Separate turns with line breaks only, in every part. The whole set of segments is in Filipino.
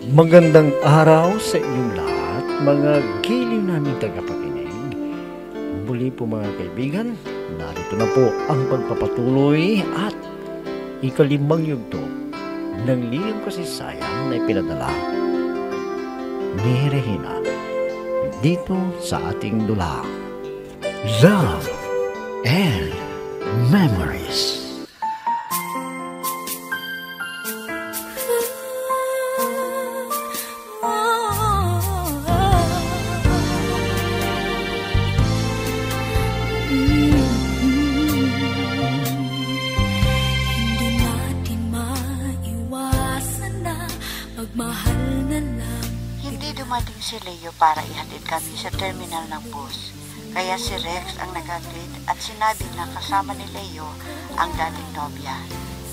Magandang araw sa inyong lahat, mga giliw naming tagapakinig. Muli po mga kaibigan, narito na po ang pagpapatuloy at ikalimang yugto ng lihim kasaysayan na ipinadala ni Regina dito sa ating dulang Love and Memories.
Dumating si Leo para ihatid kami sa terminal ng bus. Kaya si Rex ang nag-agreed at sinabi na kasama ni Leo ang dating nobya.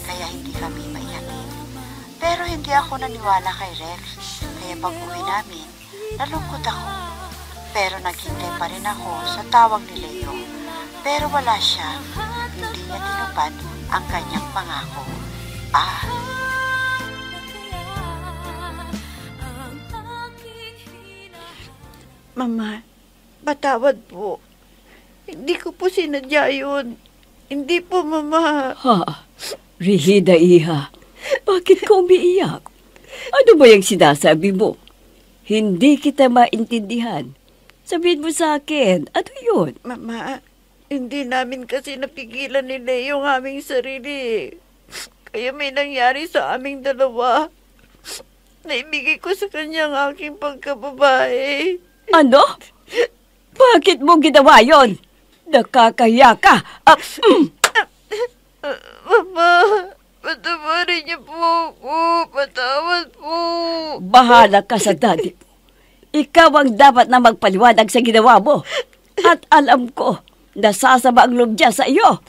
Kaya hindi kami maihatid. Pero hindi ako naniwala kay Rex. Kaya pag-uwi namin, nalungkot ako. Pero naghintay pa rin ako sa tawag ni Leo. Pero wala siya. Hindi niya tinupad ang kanyang pangako.
Mama, patawad po. Hindi ko po sinadya yun. Hindi po, Mama.
Ha? Regina, iha. Bakit ka umiiyak? Ano ba yung sinasabi mo? Hindi kita maintindihan. Sabihin mo sa akin, ano yun?
Mama, hindi namin kasi napigilan ni Leo ang aming sarili. Kaya may nangyari sa aming dalawa. Naibigay ko sa kanya ang aking pagkababae.
Ano? Bakit mo ginawa yon? Nakakahiya ka.
Mama, patawarin niyo po ako. Patawad po.
Bahala ka sa daddy mo. Ikaw ang dapat na magpaliwanag sa ginawa mo. At alam ko, nasasama ang loob niya sa iyo.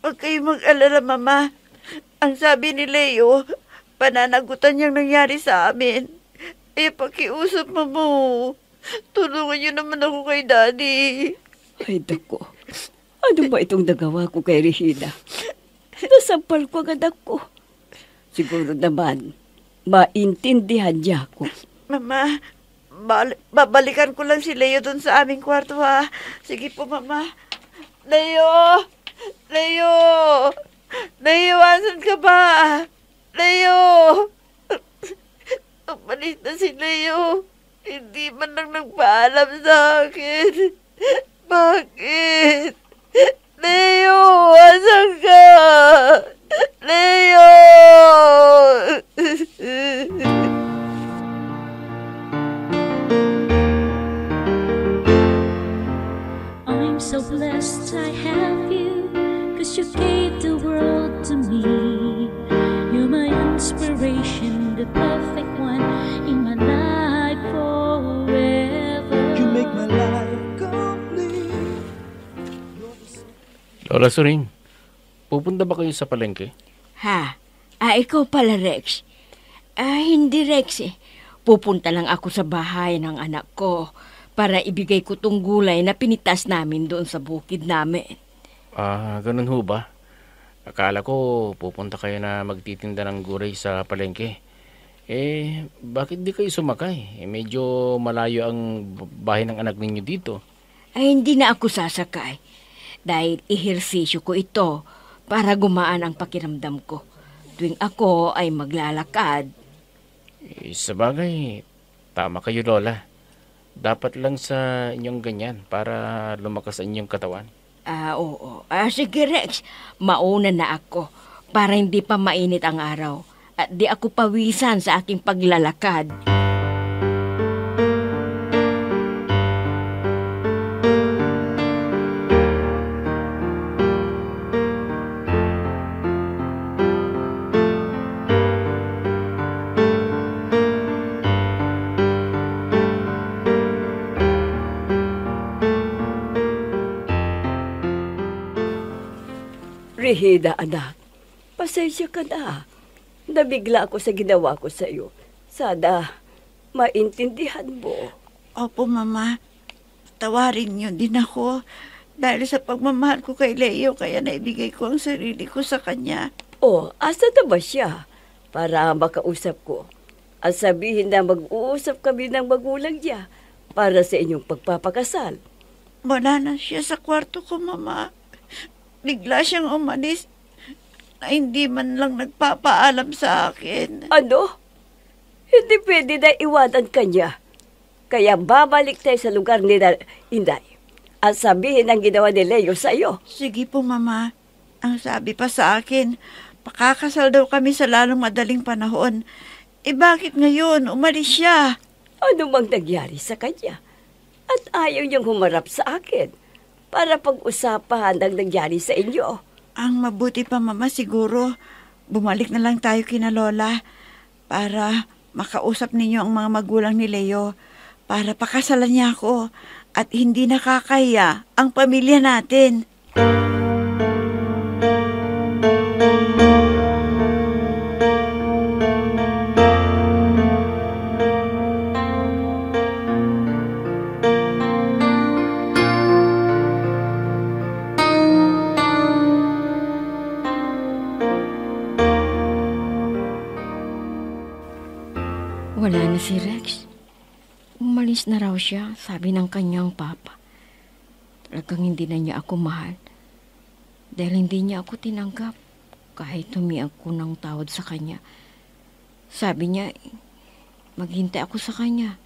Huwag kayong mag-alala, Mama. Ang sabi ni Leo, pananagutan niyang nangyari sa amin. Pakiusap mo. Tulungan niyo naman ako kay Daddy.
Ay, dako. Ano ba itong nagawa ko kay Regina? Nasampal ko ang anak ko. Siguro naman, maintindihan niya ako.
Mama, babalikan ko lang si Leo dun sa aming kwarto, ha? Sige po, Mama. Leo! Leo! Leo, asan ka ba? Leo! Umalis na si Leo. Hindi man lang nagpaalam sa akin. Bakit? Leo, asan ka? Leo!
I'm so blessed I have you, 'cause you gave the world to me. You're my inspiration, the perfect one in my life forever. You make my life complete.
Lola Suring, pupunta ba kayo sa palengke?
Ha? Ikaw pala, Rex. Hindi, Rex eh. Pupunta lang ako sa bahay ng anak ko para ibigay ko tong gulay na pinitas namin doon sa bukid namin.
Ganun ho ba? Akala ko pupunta kayo na magtitinda ng gulay sa palengke. Bakit di kayo sumakay? Medyo malayo ang bahay ng anak ninyo dito.
Hindi na ako sasakay. Dahil ehersisyo ko ito para gumaan ang pakiramdam ko. Tuwing ako ay maglalakad.
Sabagay, tama kayo, Lola. Dapat lang sa inyong ganyan para lumakas ang inyong katawan.
Oo. Sige, Rex. Mauna na ako para hindi pa mainit ang araw. At di ako pawisan sa aking paglalakad.
Regina, anak, pasensya ka na. Nabigla ako sa ginawa ko sa iyo. Sana maintindihan mo.
Opo, Mama. Tawarin niyo din ako. Dahil sa pagmamahal ko kay Leo, kaya naibigay ko ang sarili ko sa kanya.
Asa na ba siya? Para makausap ko. at sabihin na mag-uusap kami ng magulang niya para sa inyong pagpapakasal.
Wala na siya sa kwarto ko, Mama. Bigla siyang umalis na hindi man lang nagpapaalam sa akin.
Ano? Hindi pwede na iwanan ka niya. Kaya babalik tayo sa lugar ni Inday at sabihin ang ginawa ni Leo sa iyo.
Sige po, Mama. Ang sabi pa sa akin, pakakasal daw kami sa lalong madaling panahon. Bakit ngayon umalis siya?
Ano mang nangyari sa kanya? At ayaw niyang humarap sa akin para pag-usapan ang nangyari sa inyo.
Ang mabuti pa, Mama, siguro bumalik na lang tayo kina Lola para makausap ninyo ang mga magulang ni Leo para pakasalan niya ako at hindi nakakaya ang pamilya natin.
Wala na si Rex. Umalis na raw siya, sabi ng kanyang papa. Talagang hindi na niya ako mahal. Dahil hindi niya ako tinanggap kahit humiag ko ng tawad sa kanya. Sabi niya, maghintay ako sa kanya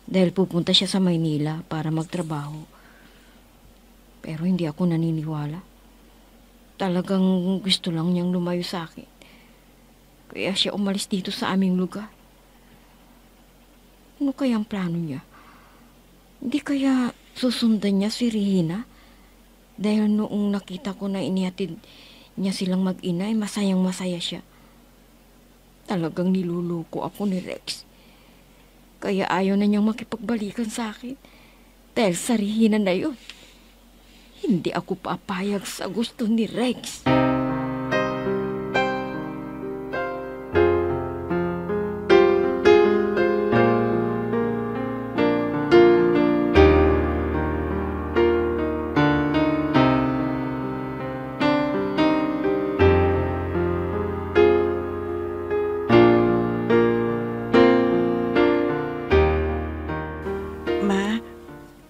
dahil pupunta siya sa Maynila para magtrabaho. Pero hindi ako naniniwala. Talagang gusto lang niyang lumayo sa akin. Kaya siya umalis dito sa aming lugar. Ano kayang plano niya? Hindi kaya susundan niya si Regina? Dahil noong nakita ko na inihatid niya silang mag-ina, ay masayang-masaya siya. Talagang niluluko ako ni Rex. Kaya ayaw na niyang makipagbalikan sa akin. Dahil sa Regina na yun. Hindi ako papayag sa gusto ni Rex.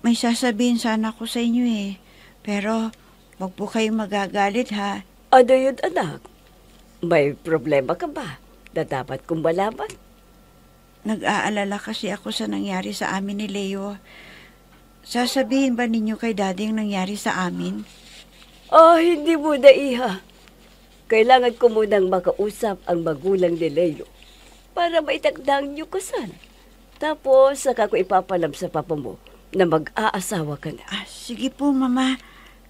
May sasabihin sana ako sa inyo Pero, wag po kayong magagalit ha.
Ano yun, anak? May problema ka ba na dapat kong malaman?
Nag-aalala kasi ako sa nangyari sa amin ni Leo. Sasabihin ba ninyo kay Daddy ang nangyari sa amin?
Hindi mo na, iha. Kailangan ko munang makausap ang magulang ni Leo para maitagda ang inyong kasal. Tapos, saka ko ipapalam sa papa mo na mag-aasawa ka na.
Sige po, Mama.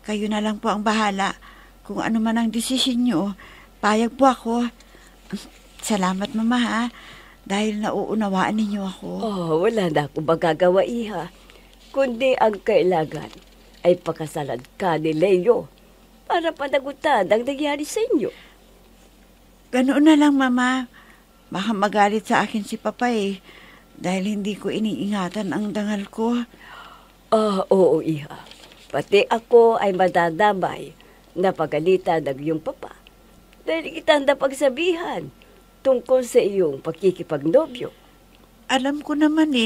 Kayo na lang po ang bahala. Kung ano man ang desisyon nyo, payag po ako. Salamat, Mama, ha? Dahil nauunawaan ninyo ako.
Wala na akong magagawa, iha. Kundi ang kailangan ay pakasalan ka ni Leo para panagutan ang nangyari sa inyo.
Ganoon na lang, Mama. Baka magalit sa akin si Papa dahil hindi ko iniingatan ang dangal ko.
Oo, iha. Pati ako ay madadamay na pagalitan ng iyong papa. Dahil kita napagsabihan tungkol sa iyong pakikipagnobyo.
Alam ko naman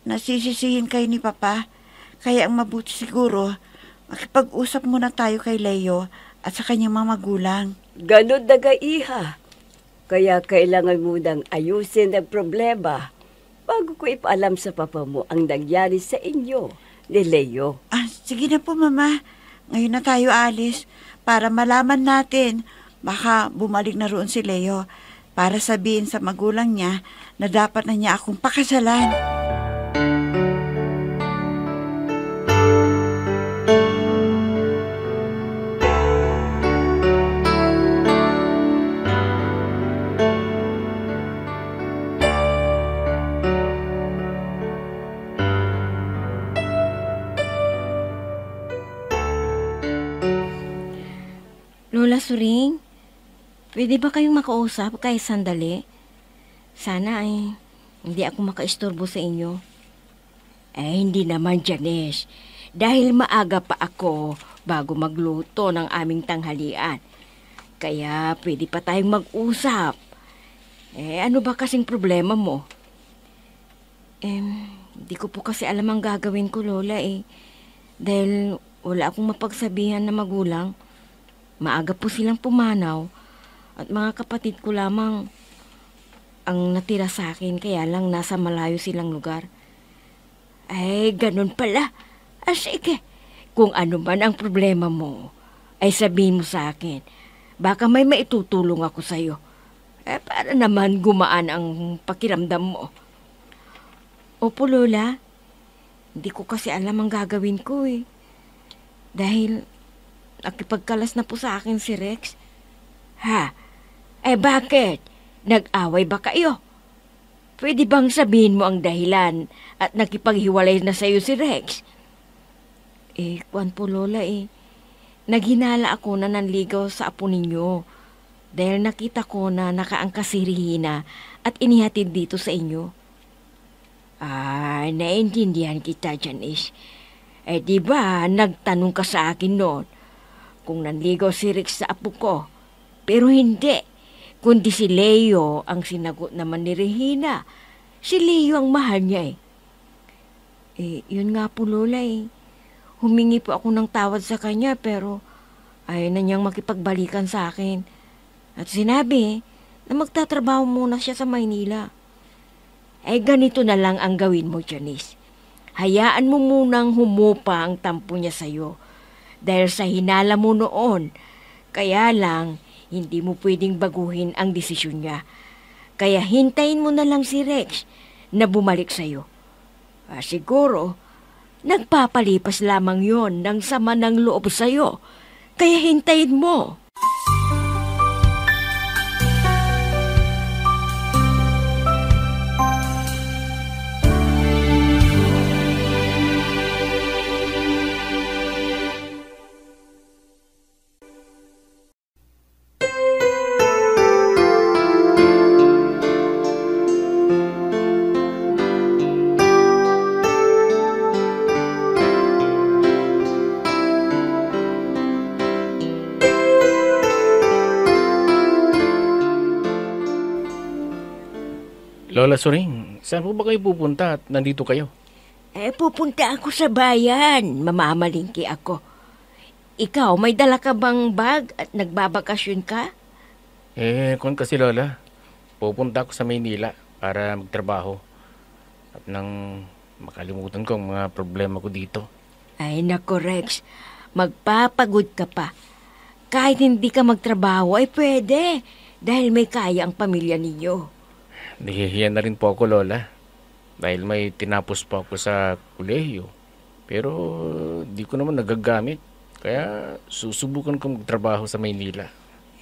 nasisisihin kayo ni Papa. Kaya ang mabuti siguro, makipag-usap muna tayo kay Leo at sa kanyang mga magulang.
Ganon na iha. Kaya kailangan mo nang ayusin ang problema bago ko ipaalam sa papa mo ang nangyari sa inyo ni Leo.
Sige na po, Mama. Ngayon na tayo alis para malaman natin. Baka bumalik na roon si Leo para sabihin sa magulang niya na dapat na niya akong pakasalan.
Lola Suring, pwede ba kayong makausap kahit sandali? Sana ay hindi ako makaistorbo sa inyo. Hindi naman, Janice. Dahil maaga pa ako bago magluto ng aming tanghalian. Kaya pwede pa tayong mag-usap. Ano ba kasing problema mo? Di ko po kasi alam ang gagawin ko, Lola Dahil wala akong mapagsabihan na magulang. Maaga po silang pumanaw at mga kapatid ko lamang ang natira sa akin, kaya lang nasa malayo silang lugar. Ganun pala. Sige, kung ano man ang problema mo, ay sabihin mo sa akin. Baka may maitutulong ako sa'yo. Para naman gumaan ang pakiramdam mo. Opo, Lola. Hindi ko kasi alam ang gagawin ko Dahil nakipagkalas na po sa akin si Rex. Bakit? Nag-away ba kayo? Pwede bang sabihin mo ang dahilan at nakipaghiwalay na sa'yo si Rex? Kuwan po, Lola Naghinala ako na nanligaw sa apo ninyo dahil nakita ko na nakaangkas si Regina at inihatid dito sa inyo. Naintindihan kita, Janice. Diba, nagtanong ka sa akin noon kung nanligaw si Rex sa apo ko. Pero hindi, kundi si Leo ang sinagot naman ni Regina. Si Leo ang mahal niya Yun nga po, Lola Humingi po ako ng tawad sa kanya pero ayaw na niyang makipagbalikan sa akin. At sinabi na magtatrabaho muna siya sa Maynila. Ganito na lang ang gawin mo, Janice. Hayaan mo munang humupa ang tampo niya sa'yo. Dahil sa hinala mo noon, kaya lang hindi mo pwedeng baguhin ang desisyon niya. Kaya hintayin mo na lang si Rex na bumalik sa'yo. Siguro, nagpapalipas lamang yon ng sama ng loob sa'yo. Kaya hintayin mo.
Lola Suring, saan po ba kayo pupunta at nandito kayo?
Pupunta ako sa bayan. Mamamalingki ako. Ikaw, may dala ka bang bag at nagbabakasyon ka?
Kung kasi Lola, pupunta ako sa Maynila para magtrabaho. At nang makalimutan ko ang mga problema ko dito.
Nako Rex, magpapagod ka pa. Kahit hindi ka magtrabaho ay pwede. Dahil may kaya ang pamilya ninyo.
Nahihiya na rin po ako, Lola. Dahil may tinapos po ako sa kolehiyo. Pero di ko naman nagagamit. Kaya susubukan kong magtrabaho sa Maynila.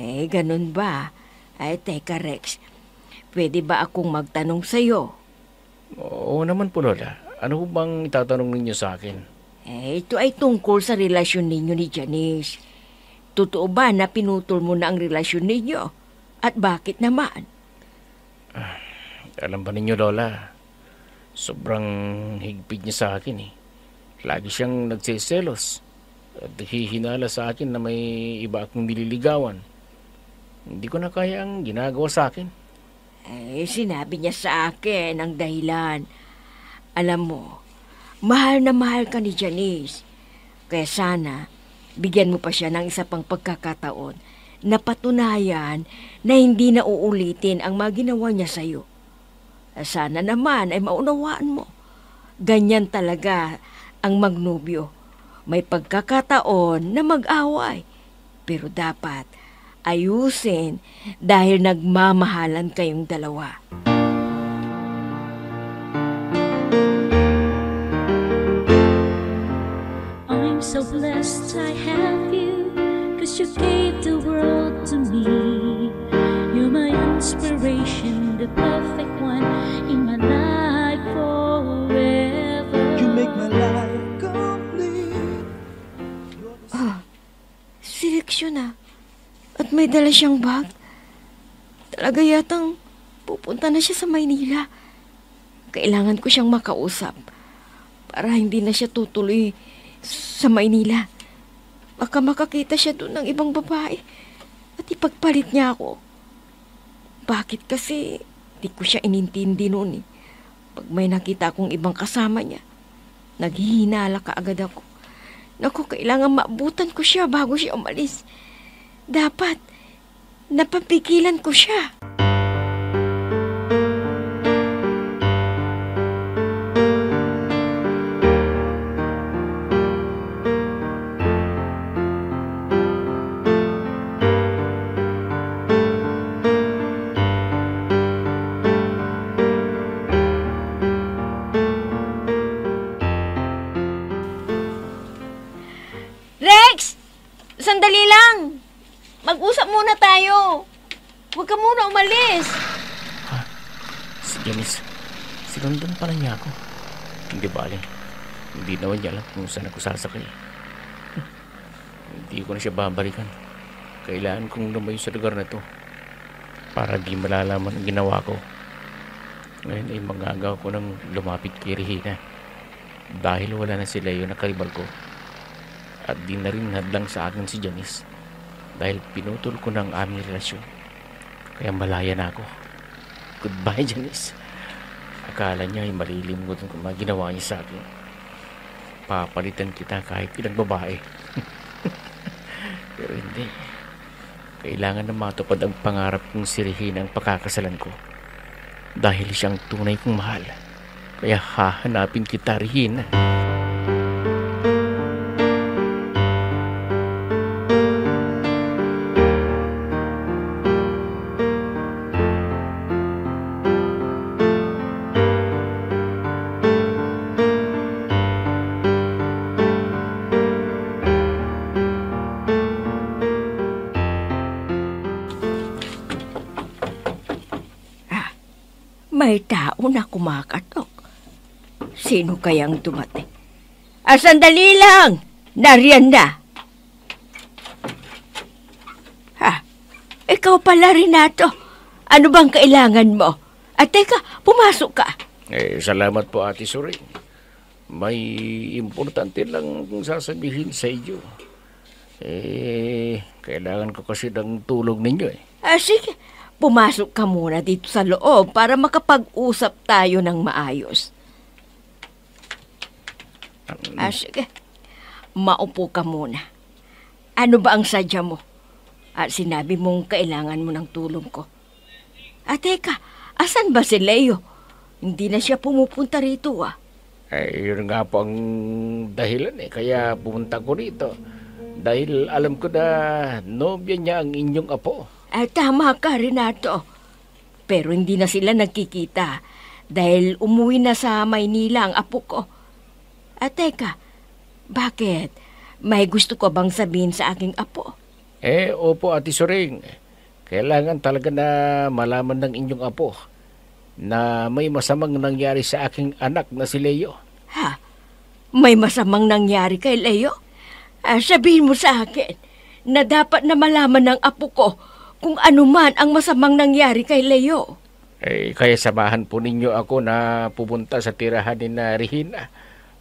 Ganun ba? Teka Rex. Pwede ba akong magtanong sa'yo?
Oo naman po, Lola. Ano bang itatanong ninyo sa akin?
Ito ay tungkol sa relasyon ninyo ni Janice. Totoo ba na pinutol mo na ang relasyon ninyo? At bakit naman?
Alam ba ninyo, Lola? Sobrang higpit niya sa akin Lagi siyang nagsiselos. At hihinala sa akin na may iba akong nililigawan. Hindi ko na kaya ang ginagawa sa akin.
Sinabi niya sa akin ang dahilan. Alam mo, mahal na mahal ka ni Janice. Kaya sana, bigyan mo pa siya ng isa pang pagkakataon na patunayan na hindi na uulitin ang mga ginawa niya sa'yo. Sana naman ay maunawaan mo. Ganyan talaga ang magnobyo. May pagkakataon na mag-away. Pero dapat ayusin dahil nagmamahalan kayong dalawa.
I'm so blessed I have you, 'cause you gave the world to me. You're my inspiration, the perfect one in my life forever.
You make my life complete.
Si Rex yun At may dala siyang bag. Talaga yatang pupunta na siya sa Maynila. Kailangan ko siyang makausap para hindi na siya tutuloy sa Maynila. Baka makakita siya doon ng ibang babae at ipagpalit niya ako. bakit kasi di ko siya inintindi noon eh. Pag may nakita akong ibang kasama niya, naghihinala ka agad ako. Naku, kailangan maabutan ko siya bago siya umalis. Dapat, napapigilan ko siya. Rex! Sandali lang! Mag-usap muna tayo. Huwag ka muna umalis.
Si Janice, sinundan pala niya ako. Hindi bale. Hindi naman niya alam kung saan ako sasakay. Hindi ko na siya babalikan. Kailangan kong lumayo sa lugar na to para di malalaman ang ginawa ko. Ngayon ay magagawa ko ng lumapit kay Regina dahil wala na sila yung nakaribal ko. At di na rin hadlang sa akin si Janice dahil pinutol ko ng aming relasyon. Kaya malaya na ako. Goodbye, Janice. Akala niya ay malilimot ang mga ginawa niya sa akin. Papalitan kita kahit ilang babae. Pero hindi. Kailangan na matupad ang pangarap kong si Regina ang pakakasalan ko. Dahil siyang tunay kong mahal. Kaya hahanapin kita, Regina.
May tao na kumakatok. Sino kayang dumating? Sandali lang! Nariyan na! Ikaw pala, Renato. Ano bang kailangan mo? Teka, pumasok ka.
Salamat po, Ate Suring. May importante lang sasabihin sa iyo. Kailangan ko kasi ng tulong ninyo
Sige. Pumasok ka muna dito sa loob para makapag-usap tayo ng maayos. Sige. Maupo ka muna. Ano ba ang sadya mo? Sinabi mong kailangan mo ng tulong ko. Teka, asan ba si Leo? Hindi na siya pumupunta rito
Yun nga po ang dahilan kaya pumunta ko rito. Dahil alam ko na nobya niya ang inyong apo.
Tama ka, Renato. Pero hindi na sila nagkikita dahil umuwi na sa Maynila ang apo ko. Teka, bakit? May gusto ko bang sabihin sa aking apo?
Opo, Ate Suring. Kailangan talaga na malaman ng inyong apo na may masamang nangyari sa aking anak na si Leo.
May masamang nangyari kay Leo? Sabihin mo sa akin na dapat na malaman ng apo ko kung ano man ang masamang nangyari kay Leo.
Kaya samahan po ninyo ako na pupunta sa tirahan ni Regina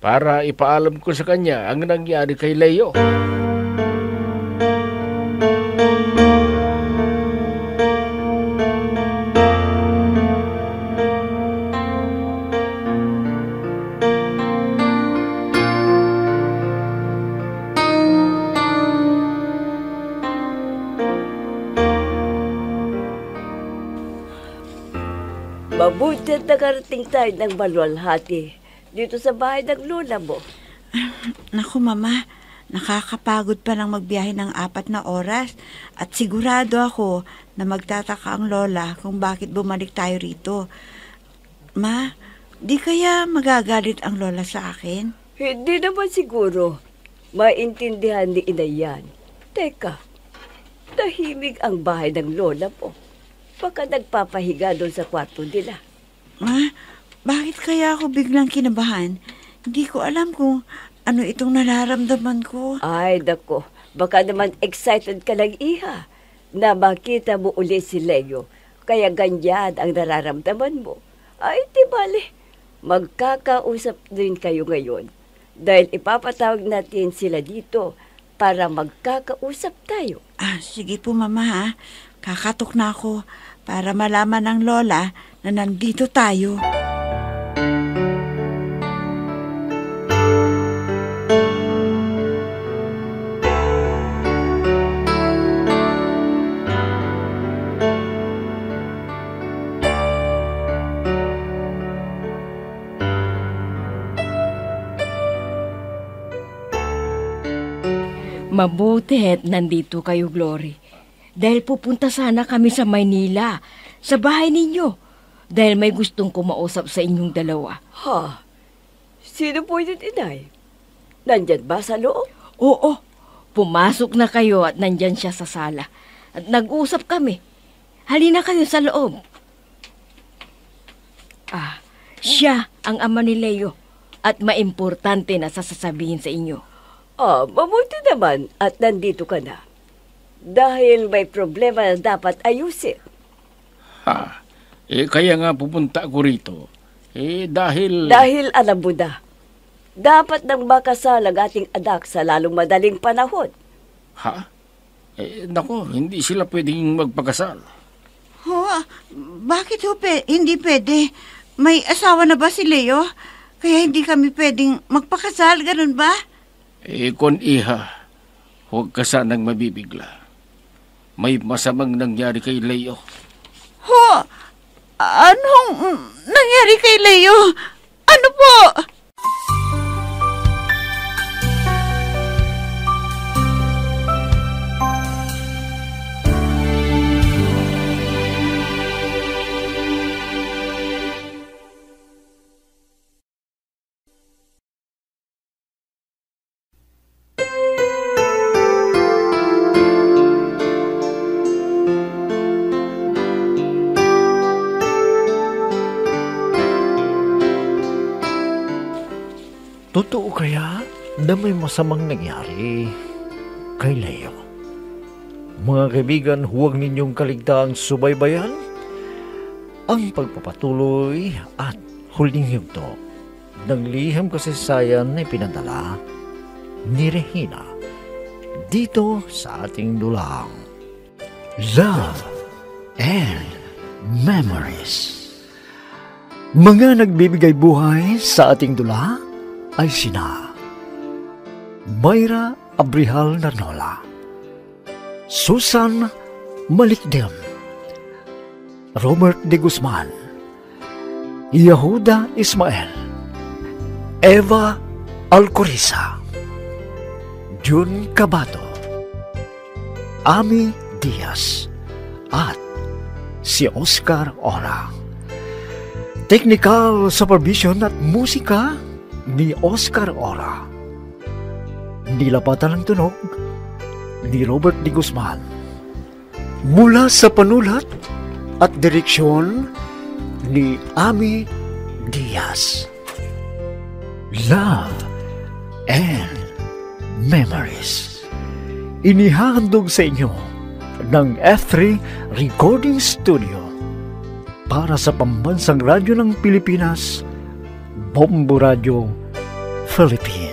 para ipaalam ko sa kanya ang nangyari kay Leo.
Mabuti at nakarating tayo ng maluwalhati dito sa bahay ng lola mo.
Naku, Mama, nakakapagod pa lang magbiyahe ng 4 na oras at sigurado ako na magtataka ang lola kung bakit bumalik tayo rito. Ma, di kaya magagalit ang lola sa akin?
Hindi naman siguro. Maintindihan ni Inay yan. Teka, tahimik ang bahay ng lola mo. Baka nagpapahiga doon sa kwarto nila.
Ma, bakit kaya ako biglang kinabahan? Hindi ko alam kung ano itong nararamdaman ko.
Ay, dako. Baka naman excited ka lang, Iha, na makita mo uli si Leo. Kaya ganyan ang nararamdaman mo. Ay, di bale. Magkakausap din kayo ngayon. Dahil ipapatawag natin sila dito para magkakausap tayo.
Sige po, Mama, ha. Kakatok na ako para malaman ng lola na nandito tayo.
Mabuti at nandito kayo, Glory. Dahil pupunta sana kami sa Maynila, sa bahay ninyo. Dahil may gustong kumausap sa inyong dalawa.
Ha? Sino po yun, Inay? Nandyan ba sa loob?
Oo, pumasok na kayo at nandyan siya sa sala. At nag-usap kami. Halina kayo sa loob. Siya ang ama ni Leo at maimportante na sasabihin sa inyo.
Mabuti naman at nandito ka na. Dahil may problema na dapat ayusin.
Kaya nga pupunta ako rito. Dahil
alam mo na, dapat nang makasal ang ating anak sa lalong madaling panahon.
Naku, hindi sila pwedeng magpakasal.
Bakit hindi pwede? May asawa na ba si Leo? Kaya hindi kami pwedeng magpakasal, ganun ba?
Kon iha, huwag ka sanang mabibigla. May masamang nangyari kay Leo.
Anong nangyari kay Leo? Ano po?
Totoo kaya na may masamang nangyari kay Leo? Mga kaibigan, huwag ninyong kaligtaang subaybayan ang pagpapatuloy at huling yugto ng liham kasaysayan na pinadala ni Regina dito sa ating dulang Love and Memories. Mga nagbibigay buhay sa ating dula ay sina Mayra Abrihal Narnola, Susan Malikdem, Robert de Guzman, Yehuda Ismael, Eva Alcoriza, Jun Cabato, Ami Diaz, at si Oscar Ora. Technical supervision at musika ni Oscar Ora. Nilapatan ng tunog ni Robert de Guzman. Mula sa panulat at direksyon ni Ami Diaz. Love and Memories. Inihahandog sa inyo ng F3 Recording Studio para sa Pambansang Radyo ng Pilipinas, Bombo Radio Philippines.